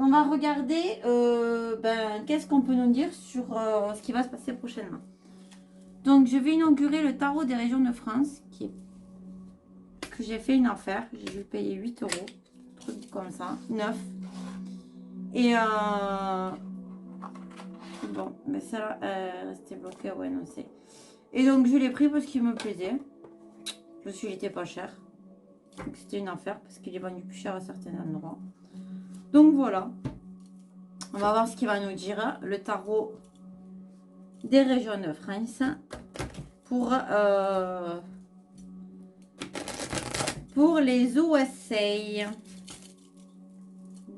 on va regarder qu'est-ce qu'on peut nous dire sur ce qui va se passer prochainement. Donc, je vais inaugurer le tarot des régions de France, que j'ai fait une affaire. J'ai dû payer 8 euros, un truc comme ça, 9. Et bon, mais ça, restait bloqué, ouais, non, c'est. Et donc, je l'ai pris parce qu'il me plaisait. Je me suis dit, il était pas cher. Donc, c'était une affaire parce qu'il est vendu plus cher à certains endroits. Donc, voilà. On va voir ce qu'il va nous dire. Le tarot des régions de France pour les USA.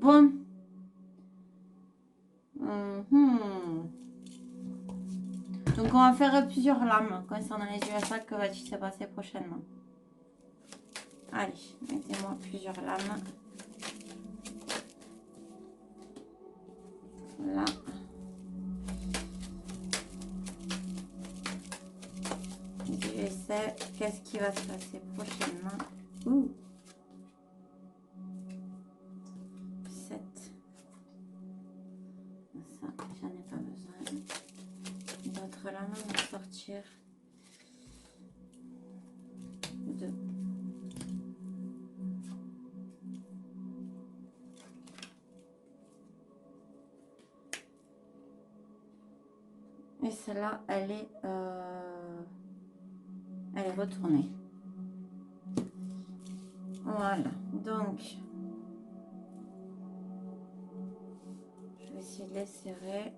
Bon. Donc, on va faire plusieurs lames concernant les USA. Que va-t-il se passer prochainement? Allez, mettez-moi plusieurs lames. Là. Je sais qu'est-ce qui va se passer prochainement. Ouh. 7. Ça, j'en ai pas besoin. D'autres lames vont sortir. 2. Et celle-là, elle est retournée. Voilà. Donc, je vais essayer de les serrer.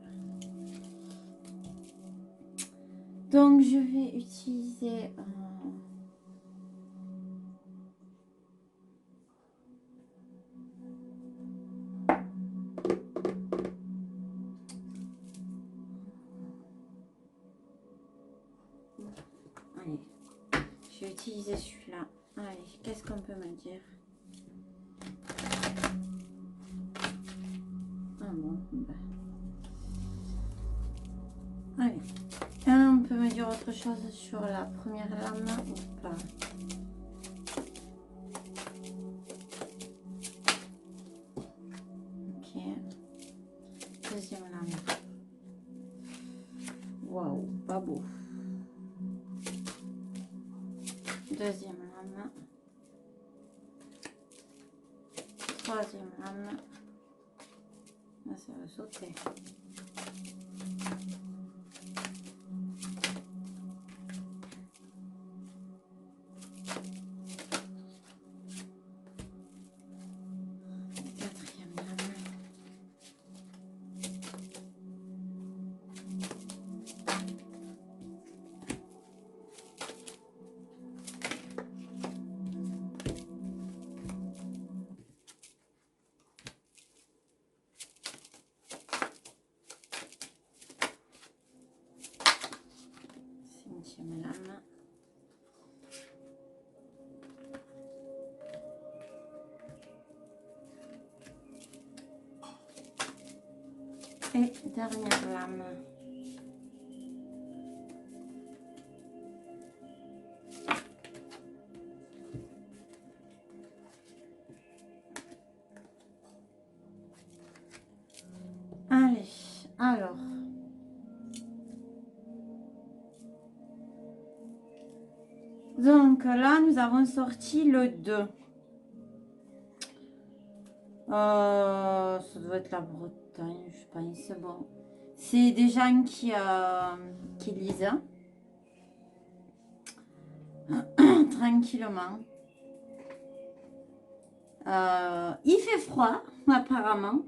Donc, je vais utiliser allez, je vais utiliser celui-là. Allez, qu'est-ce qu'on peut me dire? Ah bon, bah. Allez, on peut me dire autre chose sur la première lame ou pas? Ok. Deuxième lame. Waouh, pas beau. Deuxième lame. Troisième lame. Là, ça va sauter. Quatrième lame. Cinquième lame. Et dernière lame. Allez, alors. Donc là, nous avons sorti le 2. Ça doit être la Bretagne, je pense. Bon, c'est des gens qui lisent tranquillement. Il fait froid, apparemment.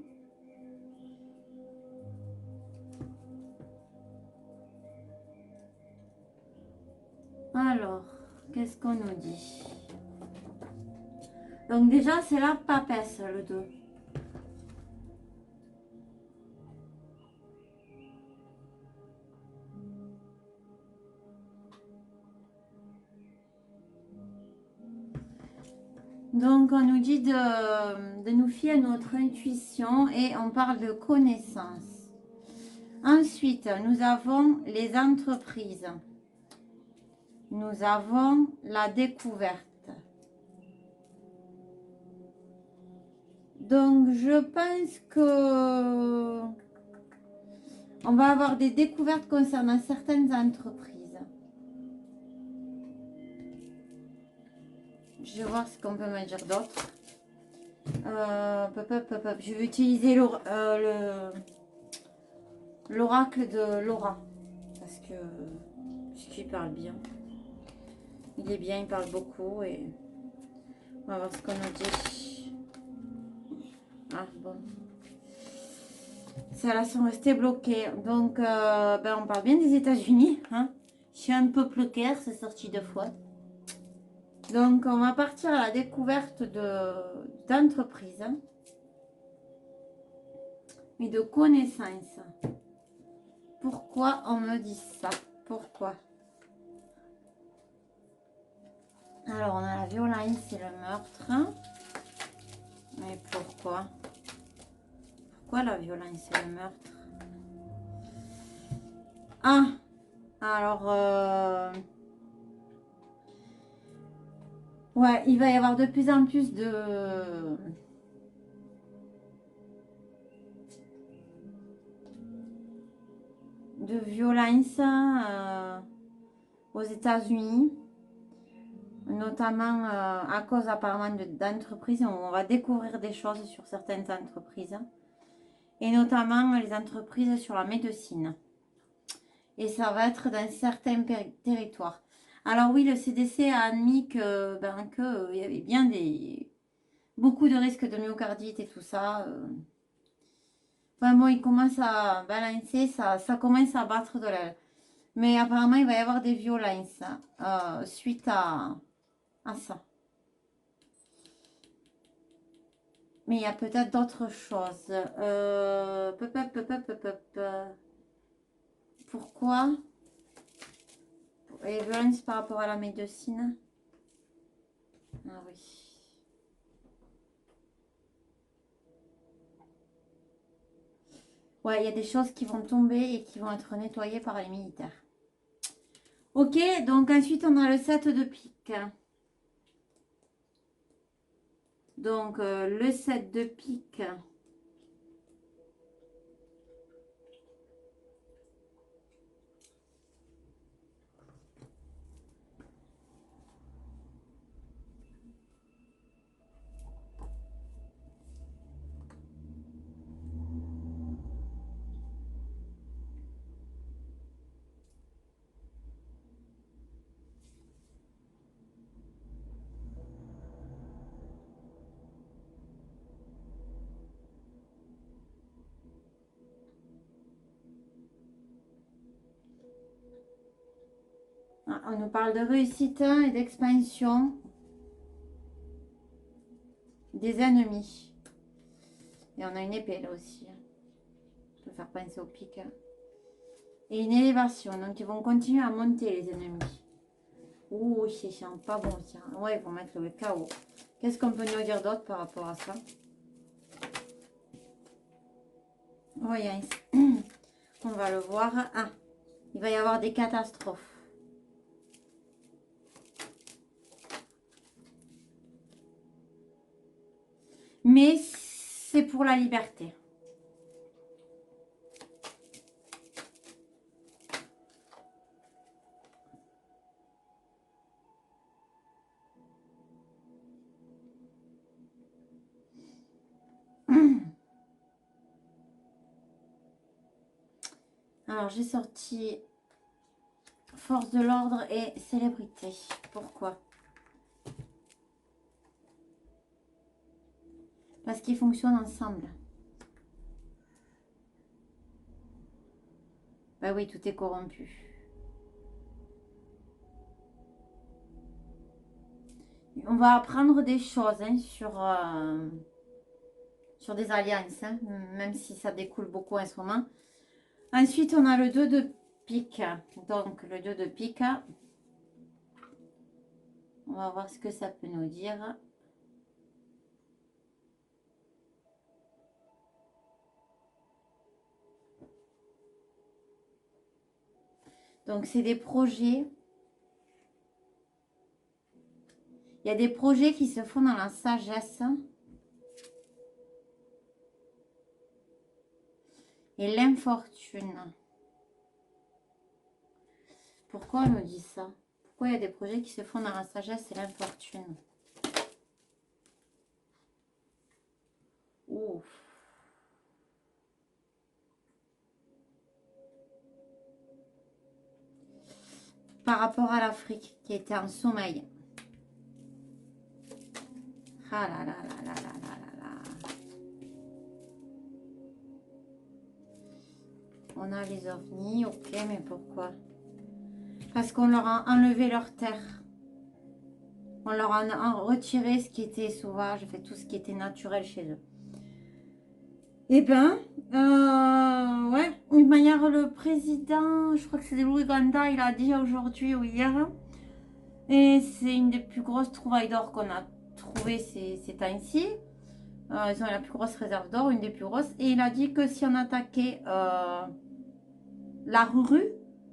Alors, qu'est-ce qu'on nous dit? Donc déjà, c'est la papesse, le 2. Donc, on nous dit de nous fier à notre intuition et on parle de connaissance. Ensuite, nous avons les entreprises. Nous avons la découverte. Donc, je pense que on va avoir des découvertes concernant certaines entreprises. Je vais voir ce qu'on peut me dire d'autre. Je vais utiliser l'oracle de Laura. Parce qu'il parle bien. Il est bien, il parle beaucoup. Et on va voir ce qu'on nous dit. Ah, bon. Ça, là, sont restés bloqués. Donc, on parle bien des États-Unis. Hein. Je suis un peu bloquée, c'est sorti 2 fois. Donc, on va partir à la découverte d'entreprises et de connaissances. Pourquoi on me dit ça? Pourquoi? Alors, on a la violence et le meurtre. Mais pourquoi? Pourquoi la violence et le meurtre? Ah! Alors, ouais, il va y avoir de plus en plus de violence aux États-Unis, notamment à cause apparemment d'entreprises. On va découvrir des choses sur certaines entreprises, et notamment les entreprises sur la médecine. Et ça va être dans certains territoires. Alors oui, le CDC a admis que, y avait bien beaucoup de risques de myocardite et tout ça. Enfin bon, il commence à balancer, ça commence à battre de l'aile. Mais apparemment, il va y avoir des violences suite à ça. Mais il y a peut-être d'autres choses. Pourquoi? Les violences par rapport à la médecine. Ah oui. Ouais, il y a des choses qui vont tomber et qui vont être nettoyées par les militaires. Ok, donc ensuite on a le 7 de pique. Donc le 7 de pique. Ah, on nous parle de réussite et d'expansion des ennemis. Et on a une épée là aussi. On peut faire penser au pic. Et une élévation. Donc ils vont continuer à monter les ennemis. Ouh, c'est chiant, pas bon tiens. Ouais, ils vont mettre le chaos. Qu'est-ce qu'on peut nous dire d'autre par rapport à ça? Oui, on va le voir. Ah, il va y avoir des catastrophes. Mais c'est pour la liberté. Alors, j'ai sorti force de l'ordre et célébrité. Pourquoi? Parce qu'ils fonctionnent ensemble. Bah oui, tout est corrompu. On va apprendre des choses sur des alliances, hein, même si ça découle beaucoup en ce moment. Ensuite, on a le 2 de pique. Donc, le 2 de pique. On va voir ce que ça peut nous dire. Donc, c'est des projets. Il y a des projets qui se font dans la sagesse. et l'infortune. Pourquoi on nous dit ça? Pourquoi il y a des projets qui se font dans la sagesse et l'infortune? Ouf. Par rapport à l'Afrique qui était en sommeil. Ah là là là là là là là. On a les ovnis, ok, mais pourquoi? Parce qu'on leur a enlevé leur terre. On leur a retiré ce qui était sauvage, fait tout ce qui était naturel chez eux. Eh ben, ouais, d'une manière, le président, je crois que c'est Louis Ganda, il a dit aujourd'hui ou hier, et c'est une des plus grosses trouvailles d'or qu'on a trouvées ces temps-ci. Ils ont la plus grosse réserve d'or, une des plus grosses, et il a dit que si on attaquait la rue,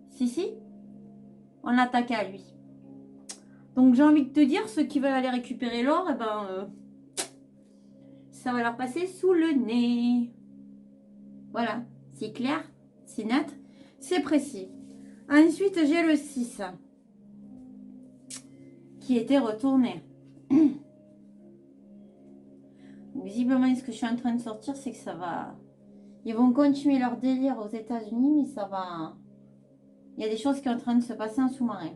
si, on l'attaquait à lui. Donc j'ai envie de te dire, ceux qui veulent aller récupérer l'or, eh ben, ça va leur passer sous le nez. Voilà, c'est clair, c'est net, c'est précis. Ensuite, j'ai le 6 qui était retourné. Visiblement, ce que je suis en train de sortir, c'est que ça va... Ils vont continuer leur délire aux États-Unis, mais ça va... Il y a des choses qui sont en train de se passer en sous-marin.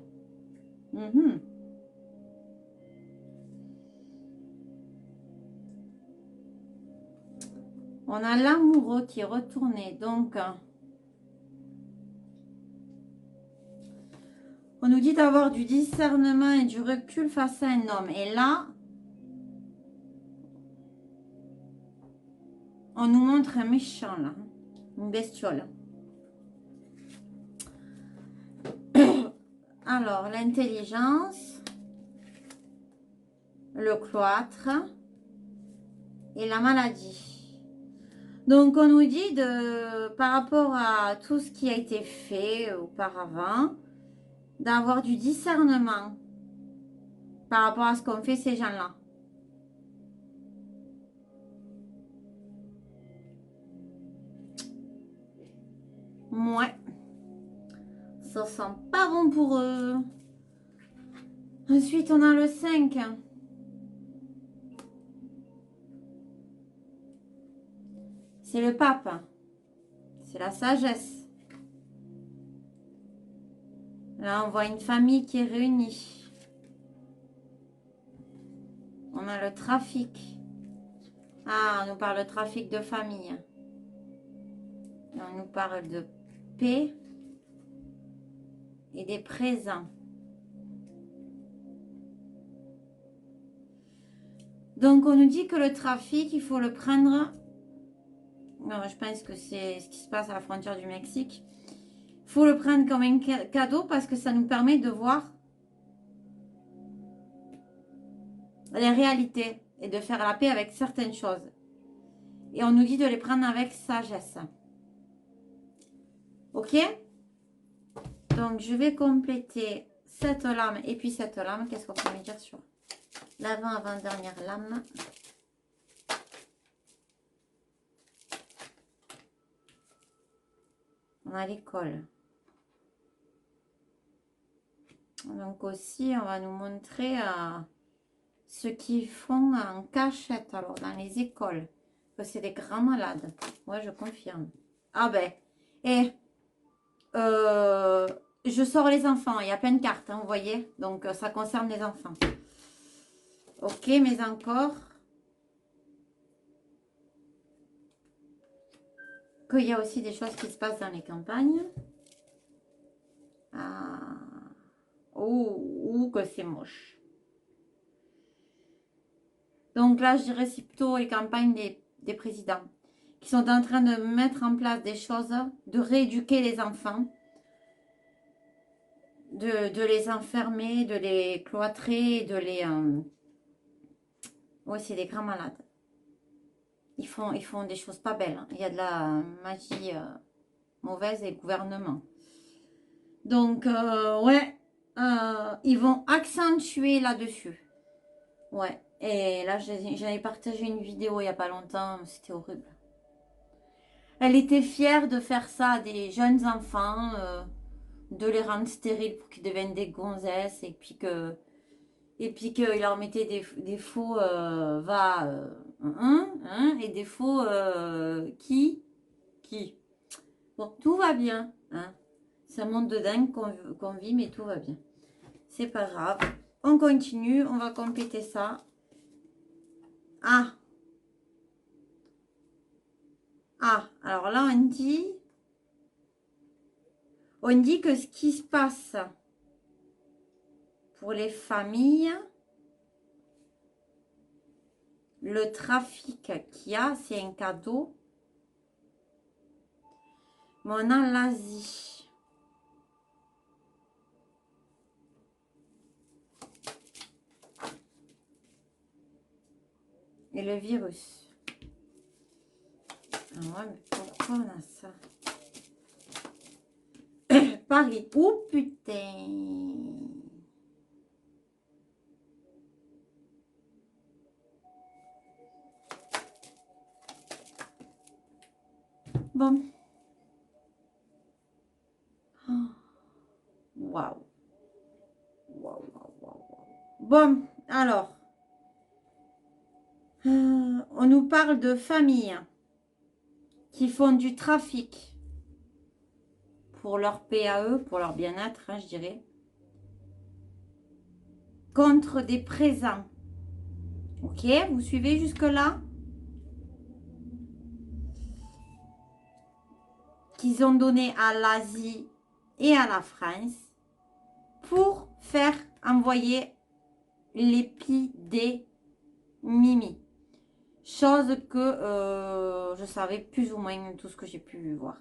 On a l'amoureux qui est retourné. Donc, on nous dit d'avoir du discernement et du recul face à un homme. Et là, on nous montre un méchant, là. Une bestiole. Alors, l'intelligence, le cloître et la maladie. Donc, on nous dit, par rapport à tout ce qui a été fait auparavant, d'avoir du discernement par rapport à ce qu'ont fait ces gens-là. Ouais. Ça sent pas bon pour eux. Ensuite, on a le 5. C'est le pape. C'est la sagesse. Là, on voit une famille qui est réunie. On a le trafic. Ah, on nous parle de trafic de famille. Et on nous parle de paix et des présents. Donc, on nous dit que le trafic, il faut le prendre... Non, je pense que c'est ce qui se passe à la frontière du Mexique. Il faut le prendre comme un cadeau parce que ça nous permet de voir les réalités et de faire la paix avec certaines choses. Et on nous dit de les prendre avec sagesse. Ok? Donc, je vais compléter cette lame et puis cette lame. Qu'est-ce qu'on peut me dire sur l'avant-avant-dernière lame? On a l'école. Donc aussi, on va nous montrer ce qu'ils font en cachette, alors, dans les écoles. Que c'est des grands malades. Ouais, je confirme. Ah ben, et je sors les enfants. Il y a plein de cartes, hein, vous voyez. Donc, ça concerne les enfants. Ok, mais encore... qu'il y a aussi des choses qui se passent dans les campagnes. Ah. Oh, que c'est moche. Donc là, je dirais c'est plutôt les campagnes des présidents qui sont en train de mettre en place des choses, de rééduquer les enfants, de les enfermer, de les cloîtrer, de les... Oui, c'est des grands malades. Ils font des choses pas belles. Il y a de la magie mauvaise et le gouvernement. Donc, ouais, ils vont accentuer là-dessus. Ouais, et là, j'avais partagé une vidéo il n'y a pas longtemps, c'était horrible. Elle était fière de faire ça à des jeunes enfants, de les rendre stériles pour qu'ils deviennent des gonzesses et puis qu'il leur mettait des faux et des faux qui. Bon, tout va bien, hein. C'est un monde de dingue qu'on vit, mais tout va bien. C'est pas grave. On continue, on va compléter ça. Ah, alors là on dit que ce qui se passe pour les familles, le trafic qu'il y a, c'est un cadeau. Mais on a l'Asie. Et le virus. Ah ouais, mais pourquoi on a ça? Paris. Oh putain. Bon. Waouh. Waouh, waouh, waouh. Bon, alors. On nous parle de familles qui font du trafic pour leur PAE, pour leur bien-être, hein, je dirais, contre des présents. Ok, vous suivez jusque-là? Qu'ils ont donné à l'Asie et à la France pour faire envoyer l'épidémie. Chose que je savais plus ou moins tout ce que j'ai pu voir.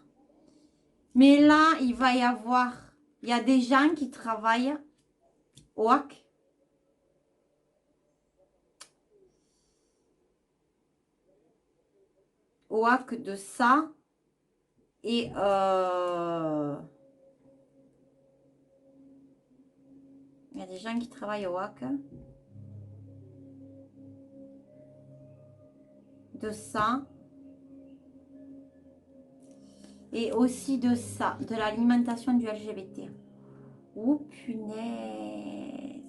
Mais là, il va y avoir, il y a des gens qui travaillent au HAC. Au HAC de ça. Et il y a des gens qui travaillent au HAC. De ça. Et aussi de ça, de l'alimentation du LGBT. Oh punaise.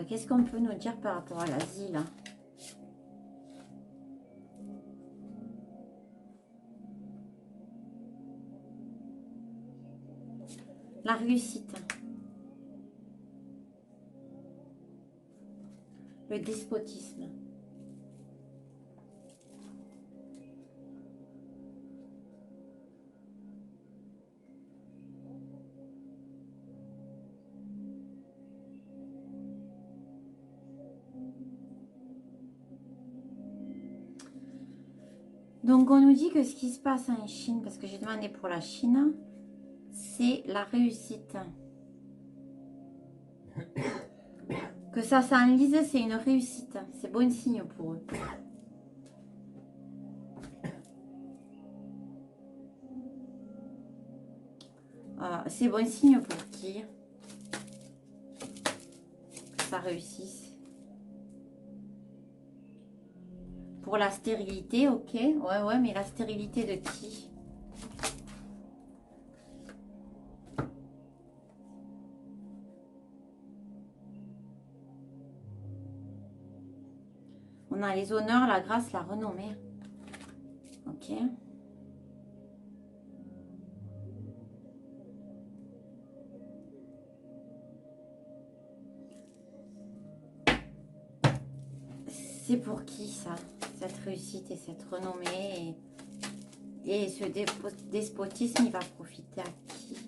Qu'est-ce qu'on peut nous dire par rapport à l'Asie là? La réussite. Le despotisme. Donc on nous dit que ce qui se passe en Chine, parce que j'ai demandé pour la Chine, c'est la réussite. Que ça s'enlise, c'est une réussite. C'est bon signe pour eux. C'est bon signe pour qui? Que ça réussisse. Pour la stérilité, ok. Ouais, mais la stérilité de qui? On a les honneurs, la grâce, la renommée. Ok. C'est pour qui ça? Cette réussite et cette renommée et ce despotisme, il va profiter à qui?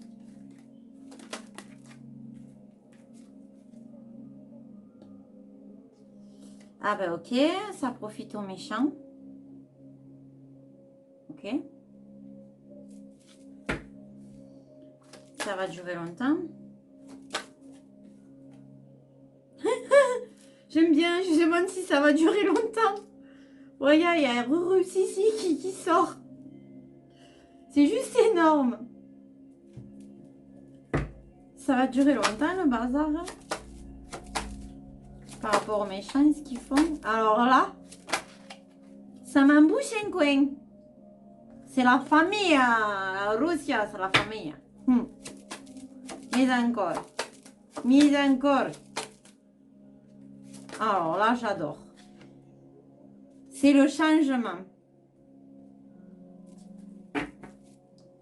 Ah ben ok, ça profite aux méchants. Ok. Ça va durer longtemps. J'aime bien, je me demande si ça va durer longtemps. Regarde, il y a Ruru Sissi qui sort. C'est juste énorme. Ça va durer longtemps le bazar. Hein, par rapport aux méchants, ce qu'ils font. Alors là, Ça m'embouche un coin. C'est la famille, la Russie, c'est la famille. Mais encore. Mais encore. Alors là, j'adore. C'est le changement.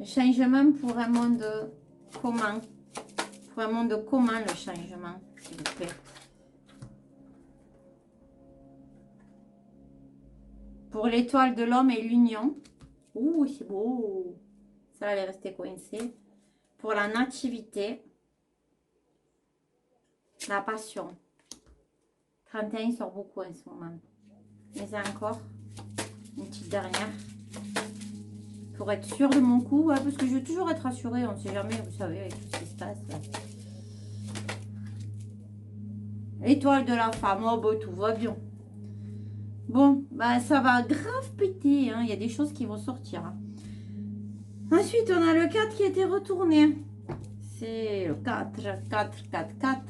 Le changement pour un monde commun. Pour un monde commun, le changement, s'il vous plaît. Pour l'étoile de l'homme et l'union. Ouh, c'est beau. Ça, elle est restée coincée. Pour la nativité. La passion. 31 sort beaucoup en ce moment. Mais encore une petite dernière. Pour être sûre de mon coup. Ouais, parce que je veux toujours être rassurée. On ne sait jamais, vous savez, avec tout ce qui se passe. L'étoile de la femme. Oh, bah, tout va bien. Bon, bah, ça va grave péter. Hein. Il y a des choses qui vont sortir. Hein. Ensuite, on a le 4 qui a été retourné. C'est le 4, 4, 4, 4.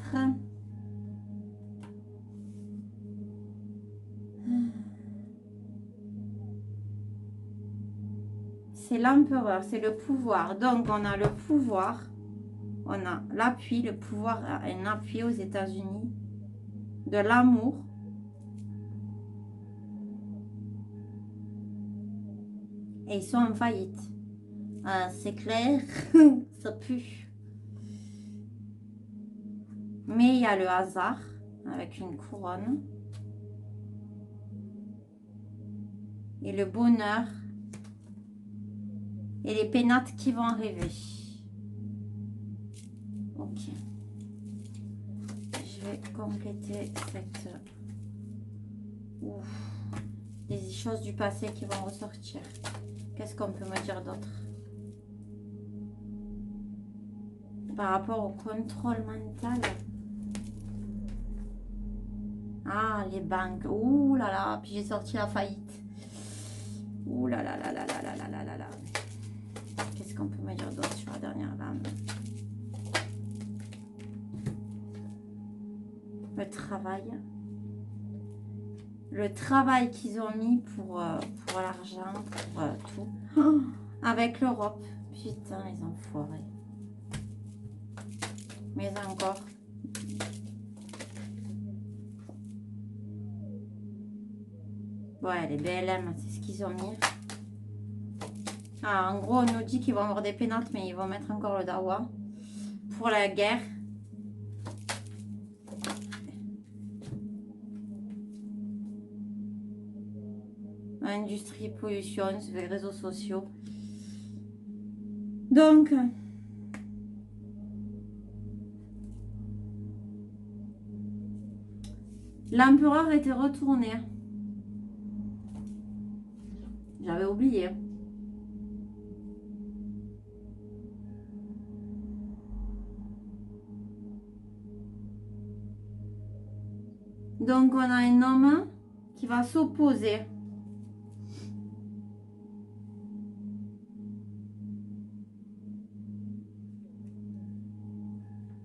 C'est l'empereur, c'est le pouvoir. Donc, on a le pouvoir, on a l'appui, le pouvoir, un appui aux États-Unis, de l'amour. Et ils sont en faillite. C'est clair, ça pue. Mais il y a le hasard, avec une couronne. Et le bonheur. Et les pénates qui vont arriver. Ok. Je vais compléter cette... Ouf. Des choses du passé qui vont ressortir. Qu'est-ce qu'on peut me dire d'autre? Par rapport au contrôle mental. Ah, les banques. Ouh là là. Puis j'ai sorti la faillite. Ouh là là là là là là là là là là. Qu'est-ce qu'on peut me dire d'autre sur la dernière lame? Le travail. Le travail qu'ils ont mis pour l'argent, pour tout. Oh, avec l'Europe. Putain, les enfoirés. Mais encore. Ouais, les BLM, c'est ce qu'ils ont mis. Ah, en gros, on nous dit qu'ils vont avoir des pénates, mais ils vont mettre encore le dawa pour la guerre. Industrie, pollution, les réseaux sociaux. Donc, l'empereur était retourné. J'avais oublié. Donc, on a un homme qui va s'opposer.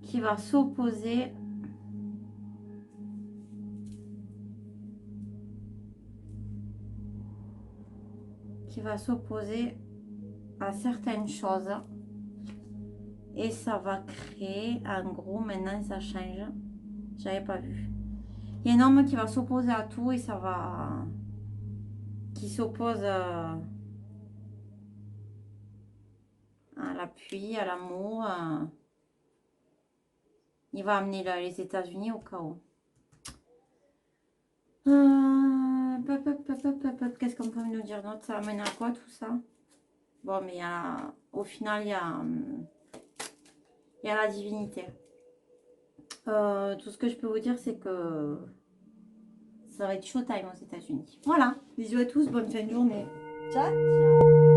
Qui va s'opposer à certaines choses. Et ça va créer, en gros, maintenant ça change. J'avais pas vu. Il y a un homme qui va s'opposer à tout et ça va... Qui s'oppose à l'appui, à l'amour. Il va amener les États-Unis au chaos. Qu'est-ce qu'on peut nous dire d'autre? Ça amène à quoi tout ça? Bon, mais au final, il y a la divinité. Tout ce que je peux vous dire, c'est que ça va être showtime aux États-Unis. Voilà. Bisous à tous, bonne fin de journée. Ciao, ciao.